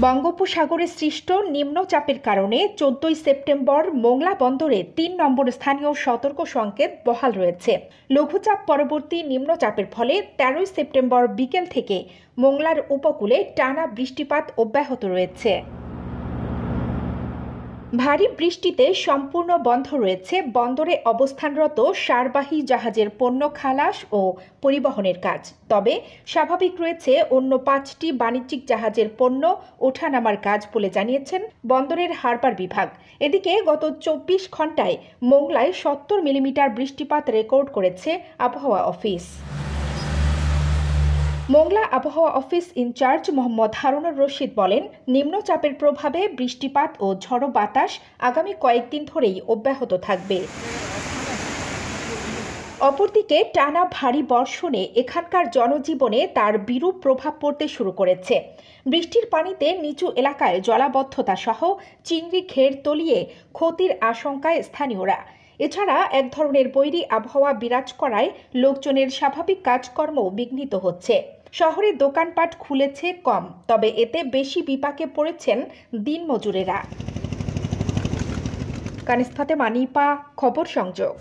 বঙ্গোপসাগরে সৃষ্ট নিম্নচাপের কারণে 14 সেপ্টেম্বর মোংলা বন্দরে 3 নম্বর স্থানীয় সতর্ক সংকেত বহাল রয়েছে। লঘুচাপ পরবর্তী নিম্নচাপের ফলে 13 সেপ্টেম্বর বিকেল থেকে মোংলার উপকূলে টানা বৃষ্টিপাত অব্যাহত রয়েছে। ভারী বৃষ্টিতে সম্পূর্ণ বন্ধ রয়েছে বন্দরে অবস্থানরত সারবাহী জাহাজের পণ্য খালাস ও পরিবহনের কাজ। তবে স্বাভাবিক রয়েছে অন্য 5টি বাণিজ্যিক জাহাজের পণ্য ওঠানামার কাজ বলে জানিয়েছেন বন্দরের হারবার বিভাগ। এদিকে গত 24 ঘন্টায় মোংলায় 70 মিলিমিটার বৃষ্টিপাত রেকর্ড করেছে আবহাওয়া অফিস। মোংলা আবহাওয়া অফিস ইনচার্জ মোহাম্মদ হারুনুর রশিদ বলেন, নিম্নচাপের প্রভাবে বৃষ্টিপাত ও ঝড়ো বাতাস আগামী কয়েকদিন ধরেই অব্যাহত থাকবে। অপরদিকে টানা ভারী বর্ষণে এখানকার জনজীবনে তার বিরূপ প্রভাব পড়তে শুরু করেছে। বৃষ্টির পানিতে নিচু এলাকায় জলাবদ্ধতা সহ চিংড়ি ঘের তলিয়ে ক্ষতির আশঙ্কায় স্থানীয়রা। এছাড়া এক ধরনের বৈরী আবহাওয়া বিরাজ করায় লোকজনের স্বাভাবিক কাজকর্ম বিঘ্নিত হচ্ছে। শহরে দোকানপাট খুলেছে কম, তবে এতে বেশি বিপাকে পড়েছেন দিনমজুরেরা। কানিজ ফাতেমা, নিপা, খবর সংযোগ।